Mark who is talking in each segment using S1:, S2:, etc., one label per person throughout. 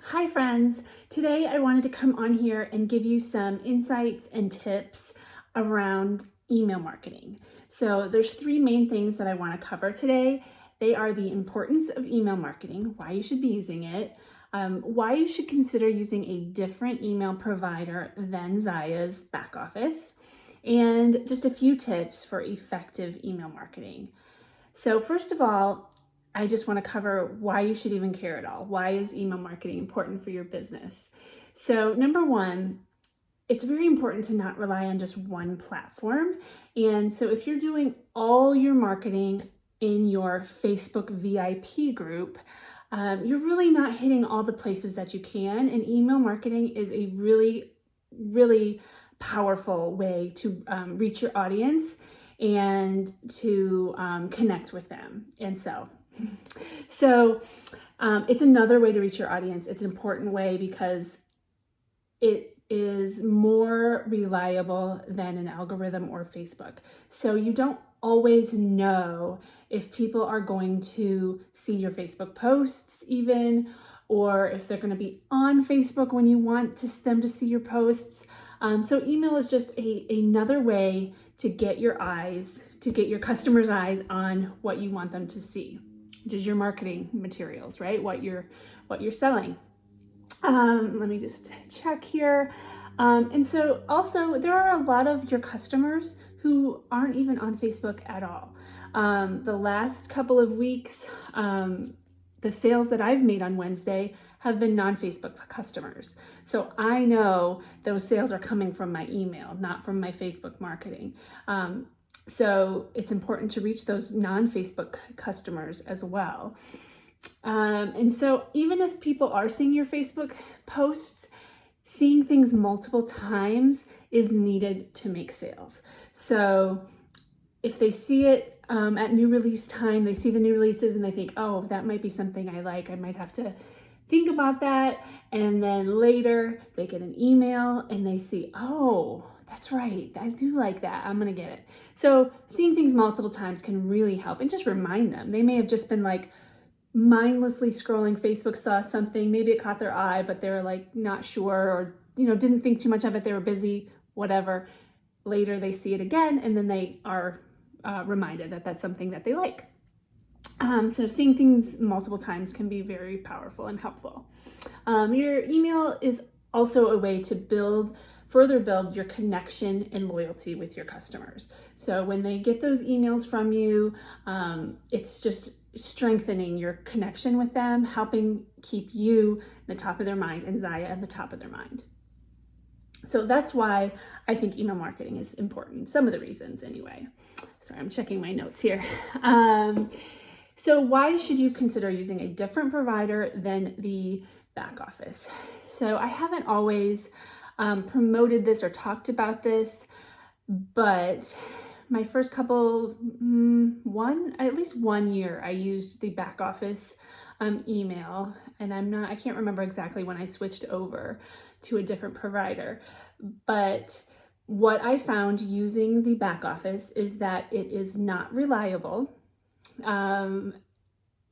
S1: Hi friends, today I wanted to come on here and give you some insights and tips around email marketing. So there's three main things that I want to cover today. They are the importance of email marketing, why you should be using it, why you should consider using a different email provider than Zaya's back office, and just a few tips for effective email marketing. So first of all, I just want to cover why you should even care at all. Why is email marketing important for your business? So number one, it's very important to not rely on just one platform. And so if you're doing all your marketing in your Facebook VIP group, you're really not hitting all the places that you can. And email marketing is a really powerful way to reach your audience and to connect with them and sell. So it's another way to reach your audience. It's an important way because it is more reliable than an algorithm or Facebook. So you don't always know if people are going to see your Facebook posts even, or if they're going to be on Facebook when you want them to see your posts. So email is just another way to get your customers' eyes on what you want them to see, which is your marketing materials, right? What you're selling. Let me just check here. And so also there are a lot of your customers who aren't even on Facebook at all. The last couple of weeks, the sales that I've made on Wednesday have been non-Facebook customers. So I know those sales are coming from my email, not from my Facebook marketing. So it's important to reach those non-Facebook customers as well. And so even if people are seeing your Facebook posts, seeing things multiple times is needed to make sales. So if they see it at new release time, they see the new releases and they think, oh, that might be something I like. I might have to think about that. And then later they get an email and they see, oh, that's right, I do like that, I'm gonna get it. So seeing things multiple times can really help and just remind them. They may have just been like mindlessly scrolling Facebook, saw something, maybe it caught their eye, but they're like not sure, or didn't think too much of it, they were busy, whatever. Later they see it again and then they are reminded that that's something that they like. So seeing things multiple times can be very powerful and helpful. Your email is also a way to further build your connection and loyalty with your customers. So when they get those emails from you, it's just strengthening your connection with them, helping keep you at the top of their mind and Zaya at the top of their mind. So that's why I think email marketing is important. Some of the reasons anyway. Sorry, I'm checking my notes here. So why should you consider using a different provider than the back office? So I haven't always promoted this or talked about this, but my first couple, at least 1 year, I used the back office email, and I can't remember exactly when I switched over to a different provider. But what I found using the back office is that it is not reliable.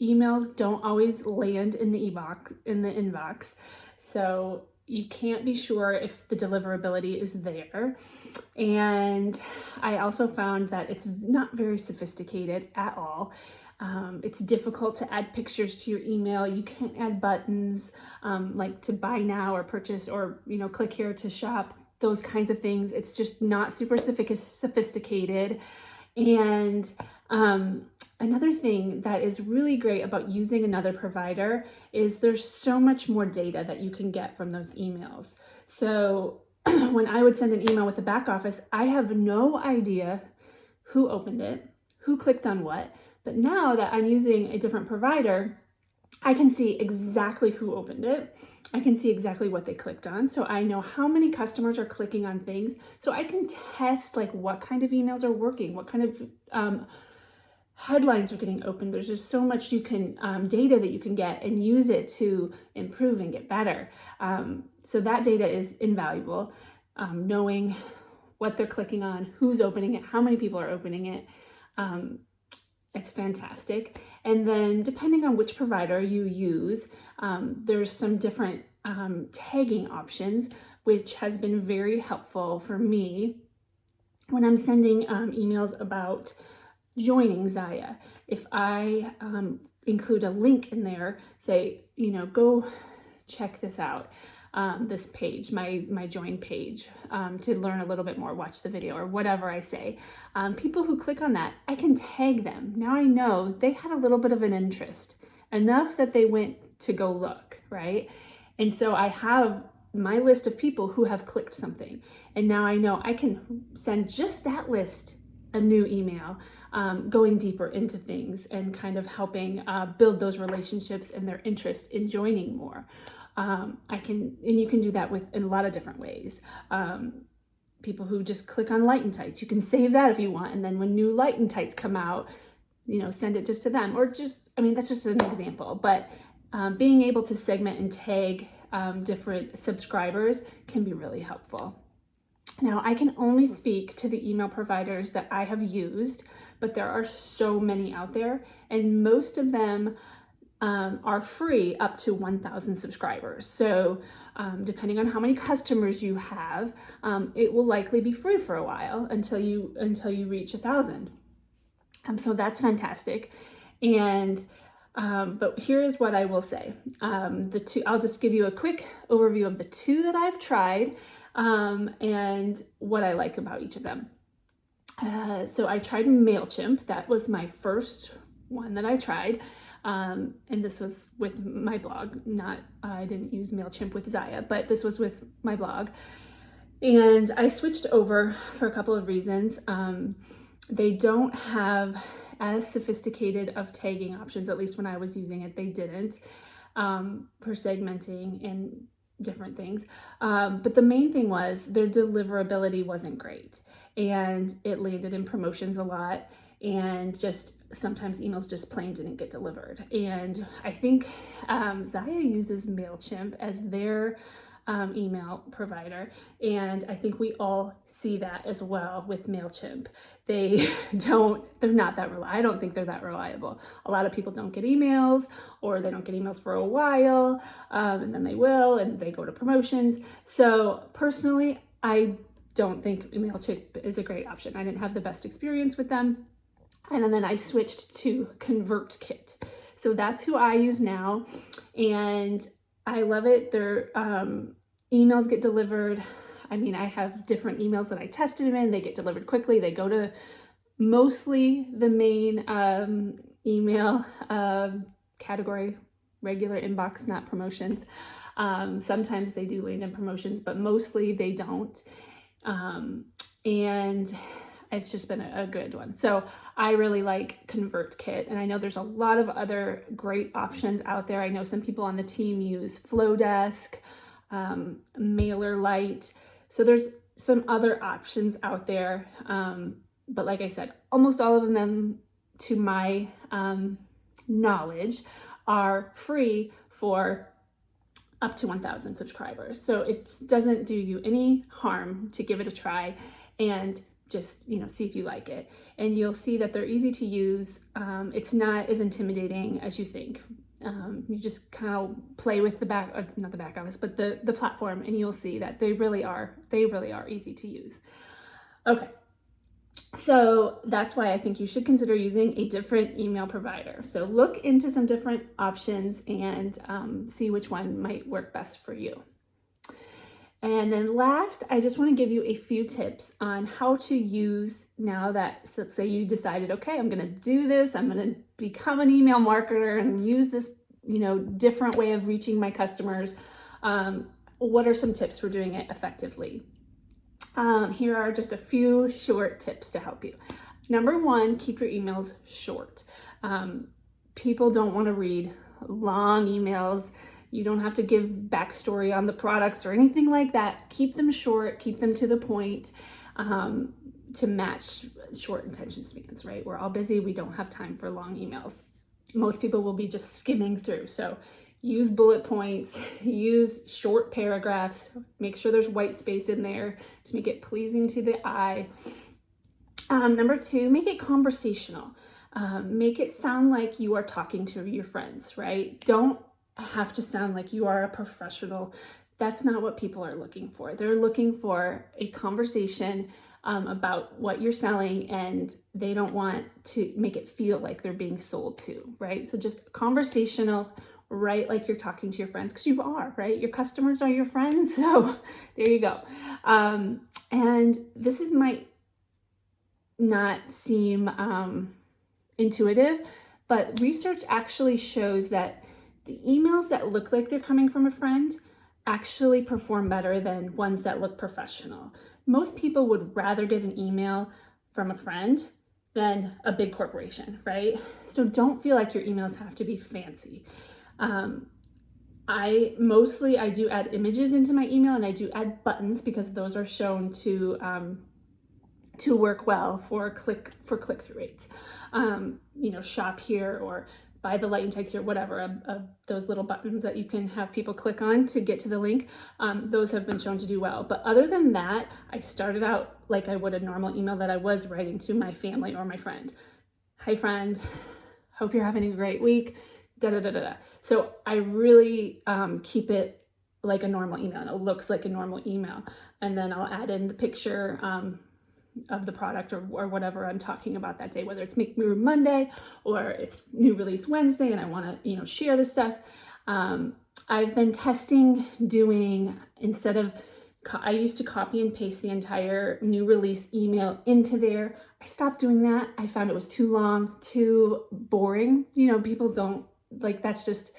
S1: Emails don't always land in the inbox, so you can't be sure if the deliverability is there. And I also found that it's not very sophisticated at all. It's difficult to add pictures to your email. You can't add buttons like to buy now or purchase, or click here to shop, those kinds of things. It's just not super sophisticated. And another thing that is really great about using another provider is there's so much more data that you can get from those emails. So when I would send an email with the back office, I have no idea who opened it, who clicked on what. But now that I'm using a different provider, I can see exactly who opened it. I can see exactly what they clicked on. So I know how many customers are clicking on things. So I can test like what kind of emails are working, what kind of headlines are getting opened. There's just so much data that you can get and use it to improve and get better. So that data is invaluable. Knowing what they're clicking on, who's opening it, how many people are opening it. It's fantastic. And then depending on which provider you use, there's some different tagging options, which has been very helpful for me when I'm sending emails about joining Zaya. If I include a link in there, say, go check this out, this page, my join page, to learn a little bit more, watch the video or whatever I say. People who click on that, I can tag them. Now I know they had a little bit of an interest, enough that they went to go look, right? And so I have my list of people who have clicked something. And now I know I can send just that list a new email, going deeper into things and kind of helping build those relationships and their interest in joining more. And you can do that in a lot of different ways. People who just click on Light and Tights, you can save that if you want. And then when new Light and Tights come out, send it just to them, or that's just an example. But being able to segment and tag different subscribers can be really helpful. Now, I can only speak to the email providers that I have used, but there are so many out there, and most of them are free up to 1,000 subscribers. So depending on how many customers you have, it will likely be free for a while until you reach 1,000. So that's fantastic. And but here's what I will say. I'll just give you a quick overview of the two that I've tried, and what I like about each of them. So I tried MailChimp. That was my first one that I tried. And this was with my blog. I didn't use MailChimp with Zaya, but this was with my blog. And I switched over for a couple of reasons. They don't have as sophisticated of tagging options, at least when I was using it, they didn't, for segmenting and different things. But the main thing was their deliverability wasn't great, and it landed in promotions a lot, and just sometimes emails just plain didn't get delivered. And I think Zaya uses MailChimp as their email provider, and I think we all see that as well with MailChimp. They're not that reliable. I don't think they're that reliable. A lot of people don't get emails, or they don't get emails for a while, and then they will, and they go to promotions. So personally, I don't think MailChimp is a great option. I didn't have the best experience with them. And then I switched to ConvertKit. So that's who I use now, and I love it. Their emails get delivered. I have different emails that I tested them in. They get delivered quickly. They go to mostly the main email category, regular inbox, not promotions. Sometimes they do land in promotions, but mostly they don't. And it's just been a good one. So I really like ConvertKit, and I know there's a lot of other great options out there. I know some people on the team use Flowdesk, MailerLite. So there's some other options out there. But like I said, almost all of them, to my knowledge, are free for up to 1,000 subscribers. So it doesn't do you any harm to give it a try and just see if you like it. And you'll see that they're easy to use. It's not as intimidating as you think. You just kind of play with not the back office, but the platform, and you'll see that they really are easy to use. Okay, so that's why I think you should consider using a different email provider. So look into some different options and see which one might work best for you. And then last, I just want to give you a few tips on how to use, now that, so let's say you decided, okay, I'm going to do this, I'm going to become an email marketer and use this, different way of reaching my customers. What are some tips for doing it effectively? Here are just a few short tips to help you. Number one, keep your emails short. People don't want to read long emails. You don't have to give backstory on the products or anything like that. Keep them short, keep them to the point, to match short attention spans, right? We're all busy. We don't have time for long emails. Most people will be just skimming through. So use bullet points, use short paragraphs, make sure there's white space in there to make it pleasing to the eye. Number two, make it conversational. Make it sound like you are talking to your friends, right? Don't have to sound like you are a professional. That's not what people are looking for. They're looking for a conversation about what you're selling, and they don't want to make it feel like they're being sold to, right? So just conversational, right? Like you're talking to your friends, because you are, right? Your customers are your friends. So there you go. And might not seem intuitive, but research actually shows that the emails that look like they're coming from a friend actually perform better than ones that look professional. Most people would rather get an email from a friend than a big corporation, right? So don't feel like your emails have to be fancy. I do add images into my email, and I do add buttons because those are shown to work well for click-through rates. Shop here or buy the light and tights here, whatever, those little buttons that you can have people click on to get to the link, those have been shown to do well. But other than that, I started out like I would a normal email that I was writing to my family or my friend. Hi friend, hope you're having a great week, da da da da da. So I really keep it like a normal email, and it looks like a normal email. And then I'll add in the picture of the product or whatever I'm talking about that day, whether it's Make Me Room Monday or it's New Release Wednesday and I want to, share this stuff. I've been testing doing, instead of, I used to copy and paste the entire new release email into there. I stopped doing that. I found it was too long, too boring. People don't like, that's just,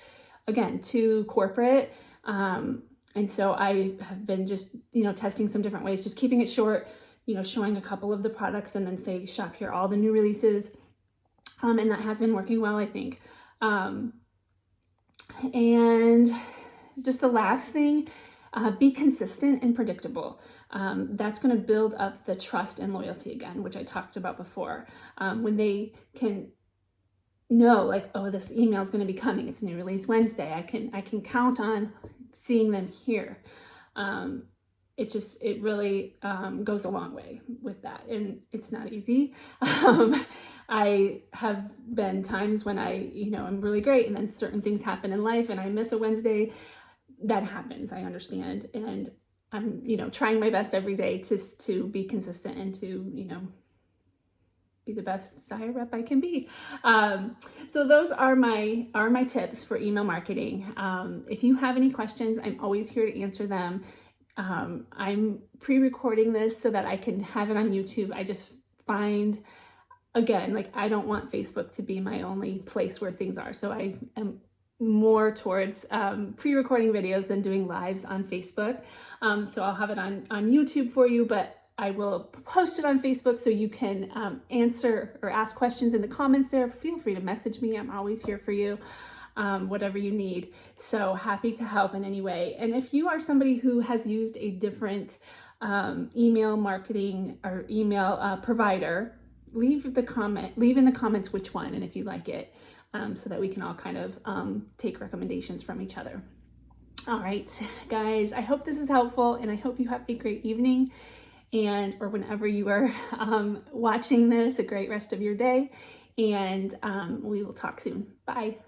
S1: again, too corporate. And so I have been just, testing some different ways, just keeping it short, showing a couple of the products and then say, shop here, all the new releases. And that has been working well, I think. And just the last thing, be consistent and predictable. That's going to build up the trust and loyalty again, which I talked about before. When they can know, like, oh, this email is going to be coming, it's New Release Wednesday, I can count on seeing them here. It really goes a long way with that, and it's not easy. I have been times when I'm really great, and then certain things happen in life and I miss a Wednesday. That happens, I understand, and I'm trying my best every day to be consistent and to be the best desire rep I can be. So those are my tips for email marketing. If you have any questions, I'm always here to answer them. I'm pre-recording this so that I can have it on YouTube. I just find, again, like, I don't want Facebook to be my only place where things are. So I am more towards pre-recording videos than doing lives on Facebook. So I'll have it on YouTube for you, but I will post it on Facebook so you can answer or ask questions in the comments there. Feel free to message me. I'm always here for you. Whatever you need. So happy to help in any way. And if you are somebody who has used a different email marketing or email provider, leave in the comments which one and if you like it, so that we can all kind of take recommendations from each other. All right, guys, I hope this is helpful, and I hope you have a great evening, or whenever you are watching this, a great rest of your day, and we will talk soon. Bye.